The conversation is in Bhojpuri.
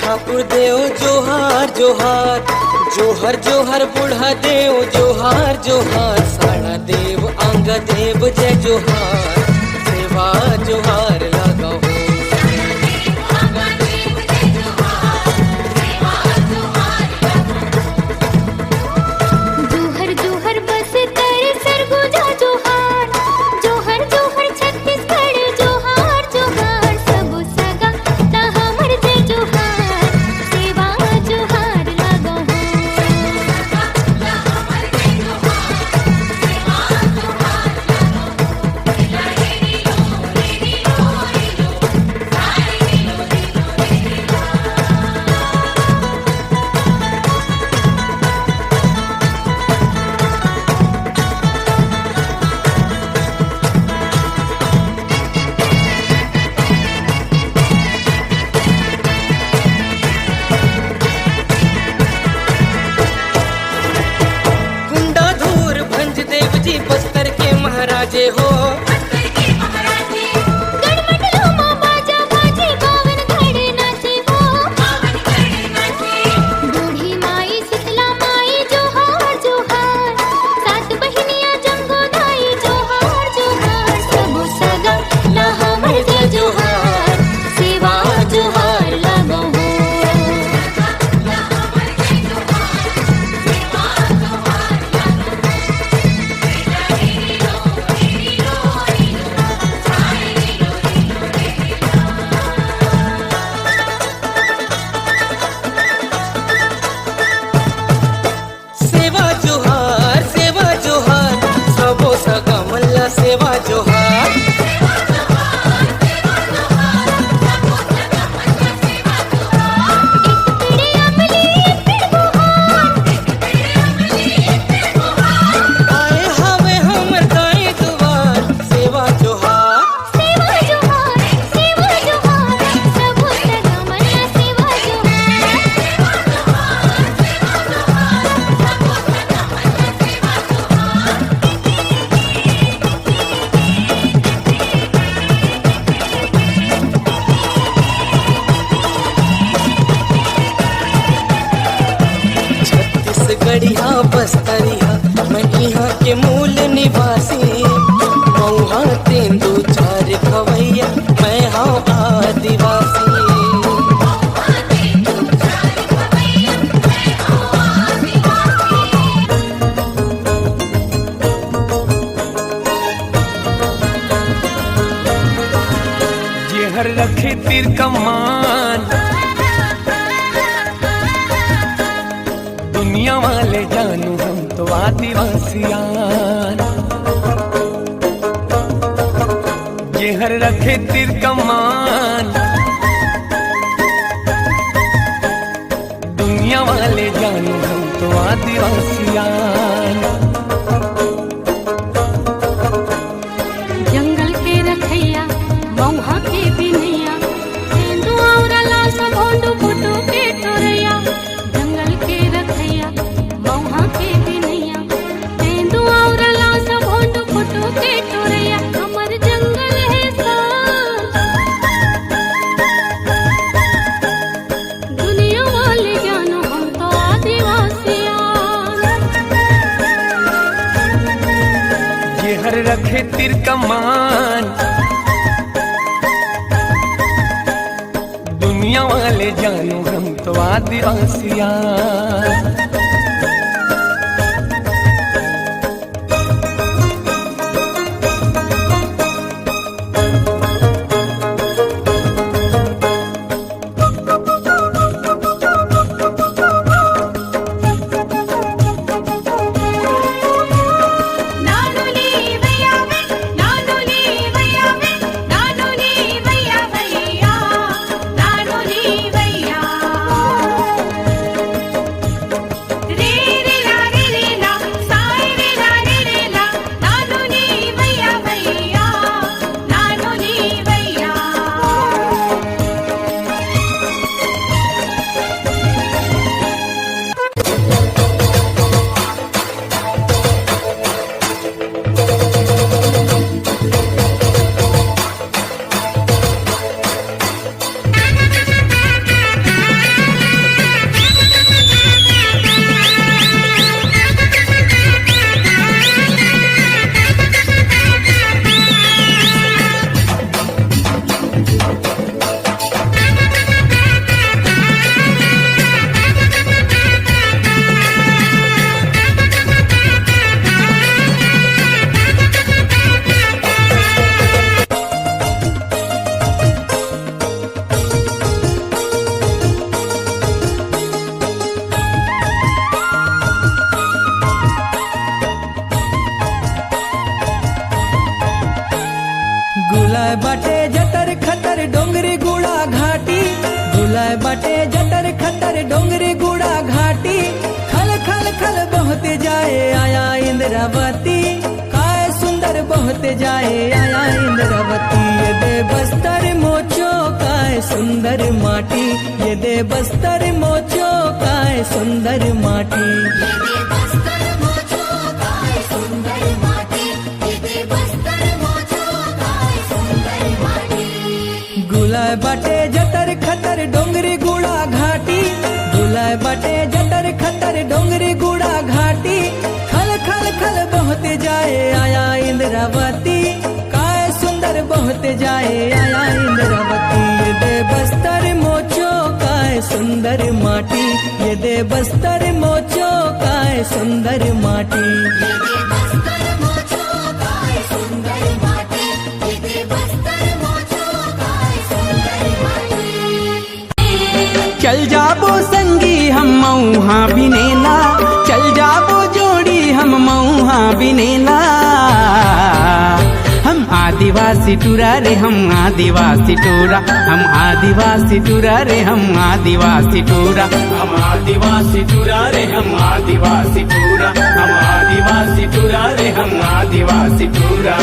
ठाकुर देव जोहार जोहार, जोहर जोहर बूढ़ा देव जोहार जोहार, साड़ा देव अंग देव जय जोहार, सेवा जोहार लगाओ। जोहर जोहर बस कर सरगुजा जोहार, जोहर जोहर छत्तीसगढ़ जोहार जोहार, सब सगा ता हमर जय जोहार, सेवा जोहार लगाओ। गुंडाधूर भंज देव जी बस्तर के महाराजे हो, गढ़मंडलों मां बाजा बाजे बावन घड़े नाचे हो, बूढ़ी माई शीतला माई जोहार जोहार, सात बहिनिया जंगो दाई जोहार जोहार, सब सगा ला हमर जय जोहार, सेवा जोहार लगाओ। सेवा जोहार सेवा जोहार, सबो सगा मल्ला सेवा जोहार। पिड़े अमली पिड़ गुहार, आए हवे हमर दाएं दुआर, सेवा जोहार। सेवा जोहार, सेवा जोहार, सब सगा मल्ला सेवा जोहार। छत्तीसगढ़िया बस्तरिया मैं यहाँ के मूल निवासी, मऊहा तेंदू चार खवैया मैं हाँ आदिवासी। ये हर रखे तीर कमान, दुनिया वाले जानू हम तो आदिवासियान। ये हर रखे तीर कमान, दुनिया वाले जानू हम तो आदिवासियान। जंगल के रखैया मौहा के बिनैया, तेंदू औरला सब भोंडू फुटू के टोरैया, जंगल के रखैया मौहा के बिनैया, तेंदू औरला सब भोंडू फुटू के टोरैया, हमर जंगल है शान, दुनिया वाले जानो हम तो आदिवासियान। ये हर रखे तीर कमान, दुनिया वाले जानू हम तो आदिवासियान। नानुली भैया वे, नानुली भैया वे, नानुली भैया भैया, नानुली भैया। गुलाय बाटे जटर खतर डोंगरे गुड़ा घाटी खल खल खल बहते जाए आया इंद्रावती काय सुंदर बहते जाए आया इंद्रावती ये दे बस्तर मोचो काय सुंदर माटी ये दे बस्तर मोचो काय सुंदर माटी गुलाय बाटे जटर खतर डोंगरी गुड़ा घाटी गुलाय बाटे जटर खतर डोंगरी गुड़ा घाटी खल खल खल बहते जाए आया इंद्रावती काय सुंदर बहते जाए आया इंद्रावती ये दे बस्तर मोचो काय सुंदर माटी ये दे बस्तर मोचो काय सुंदर माटी चल जाबो संगी हम मऊहा बिनेला चल जाबो जोड़ी हम मऊहा बिनेला हम आदिवासी टूरा रे हम आदिवासी टूरा हम आदिवासी टूरा रे हम आदिवासी टूरा हम आदिवासी टूरा रे हम आदिवासी टूरा हम आदिवासी टूरा रे हम आदिवासी टूरा